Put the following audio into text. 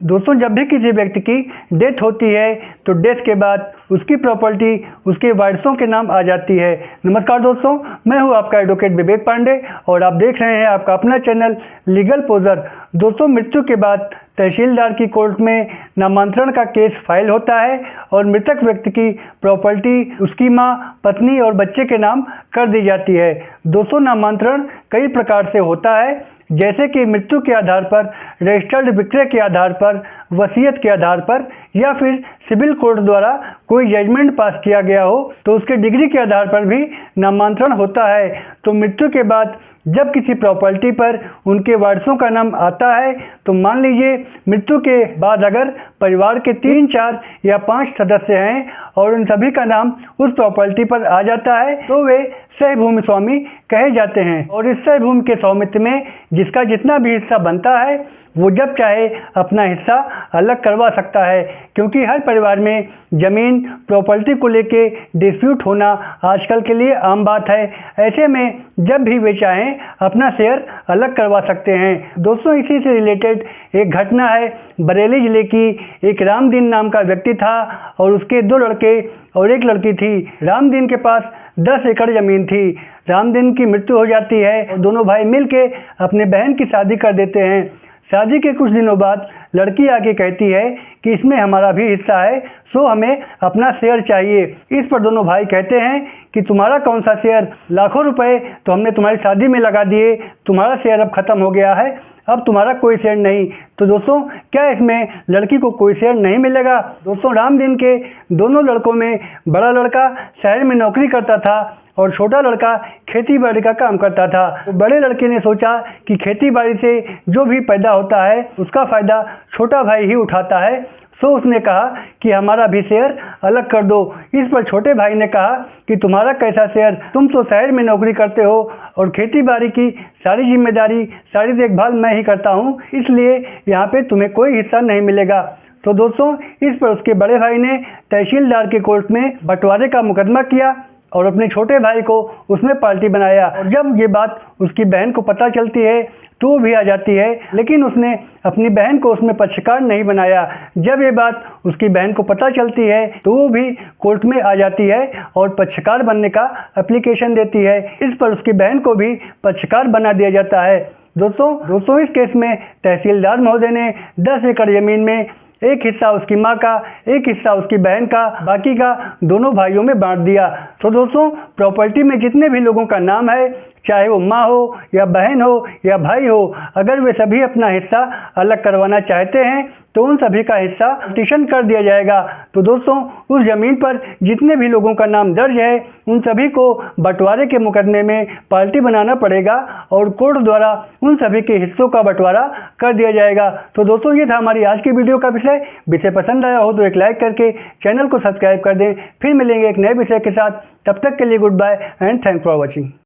दोस्तों, जब भी किसी व्यक्ति की डेथ होती है तो डेथ के बाद उसकी प्रॉपर्टी उसके वारिसों के नाम आ जाती है। नमस्कार दोस्तों, मैं हूं आपका एडवोकेट विवेक पांडे और आप देख रहे हैं आपका अपना चैनल लीगल पोजर। दोस्तों, मृत्यु के बाद तहसीलदार की कोर्ट में नामांतरण का केस फाइल होता है और मृतक व्यक्ति की प्रॉपर्टी उसकी मां, पत्नी और बच्चे के नाम कर दी जाती है। दोस्तों, नामांतरण कई प्रकार से होता है, जैसे कि मृत्यु के आधार पर, रजिस्टर्ड विक्रय के आधार पर, वसीयत के आधार पर या फिर सिविल कोर्ट द्वारा कोई जजमेंट पास किया गया हो तो उसके डिग्री के आधार पर भी नामांतरण होता है। तो मृत्यु के बाद जब किसी प्रॉपर्टी पर उनके वारिसों का नाम आता है तो मान लीजिए मृत्यु के बाद अगर परिवार के 3, 4 या 5 सदस्य हैं और उन सभी का नाम उस प्रॉपर्टी पर आ जाता है तो वे सह भूमि स्वामी कहे जाते हैं। और इस सह भूमि के स्वामित्व में जिसका जितना भी हिस्सा बनता है वो जब चाहे अपना हिस्सा अलग करवा सकता है, क्योंकि हर परिवार में ज़मीन प्रॉपर्टी को लेके डिस्प्यूट होना आजकल के लिए आम बात है। ऐसे में जब भी वे चाहें अपना शेयर अलग करवा सकते हैं। दोस्तों, इसी से रिलेटेड एक घटना है। बरेली ज़िले की एक रामदीन नाम का व्यक्ति था और उसके 2 लड़के और 1 लड़की थी। रामदीन के पास 10 एकड़ ज़मीन थी। रामदीन की मृत्यु हो जाती है और दोनों भाई मिलके अपने बहन की शादी कर देते हैं। शादी के कुछ दिनों बाद लड़की आके कहती है कि इसमें हमारा भी हिस्सा है, सो हमें अपना शेयर चाहिए। इस पर दोनों भाई कहते हैं कि तुम्हारा कौन सा शेयर, लाखों रुपए तो हमने तुम्हारी शादी में लगा दिए, तुम्हारा शेयर अब ख़त्म हो गया है, अब तुम्हारा कोई शेयर नहीं। तो दोस्तों, क्या इसमें लड़की को कोई शेयर नहीं मिलेगा? दोस्तों, रामदीन के दोनों लड़कों में बड़ा लड़का शहर में नौकरी करता था और छोटा लड़का खेती बाड़ी का काम करता था। तो बड़े लड़के ने सोचा कि खेती बाड़ी से जो भी पैदा होता है उसका फ़ायदा छोटा भाई ही उठाता है, सो उसने कहा कि हमारा भी शेयर अलग कर दो। इस पर छोटे भाई ने कहा कि तुम्हारा कैसा शेयर, तुम तो शहर में नौकरी करते हो और खेती बाड़ी की सारी जिम्मेदारी, सारी देखभाल मैं ही करता हूँ, इसलिए यहाँ पे तुम्हें कोई हिस्सा नहीं मिलेगा। तो दोस्तों, इस पर उसके बड़े भाई ने तहसीलदार के कोर्ट में बंटवारे का मुकदमा किया और अपने छोटे भाई को उसमें पार्टी बनाया। और जब ये बात उसकी बहन को पता चलती है तो वो भी आ जाती है, लेकिन उसने अपनी बहन को उसमें पक्षकार नहीं बनाया। जब ये बात उसकी बहन को पता चलती है तो वो भी कोर्ट में आ जाती है और पक्षकार बनने का एप्लीकेशन देती है। इस पर उसकी बहन को भी पक्षकार बना दिया जाता है। दोस्तों, इस केस में तहसीलदार महोदय ने 10 एकड़ ज़मीन में एक हिस्सा उसकी माँ का, एक हिस्सा उसकी बहन का, बाकी का दोनों भाइयों में बांट दिया। तो दोस्तों, प्रॉपर्टी में जितने भी लोगों का नाम है, चाहे वो माँ हो या बहन हो या भाई हो, अगर वे सभी अपना हिस्सा अलग करवाना चाहते हैं तो उन सभी का हिस्सा पिटीशन कर दिया जाएगा। तो दोस्तों, उस ज़मीन पर जितने भी लोगों का नाम दर्ज है उन सभी को बंटवारे के मुकदमे में पार्टी बनाना पड़ेगा और कोर्ट द्वारा उन सभी के हिस्सों का बंटवारा कर दिया जाएगा। तो दोस्तों, ये था हमारी आज की वीडियो का विषय। विषय पसंद आया हो तो एक लाइक करके चैनल को सब्सक्राइब कर दें। फिर मिलेंगे एक नए विषय के साथ। तब तक के लिए goodbye and thanks for watching.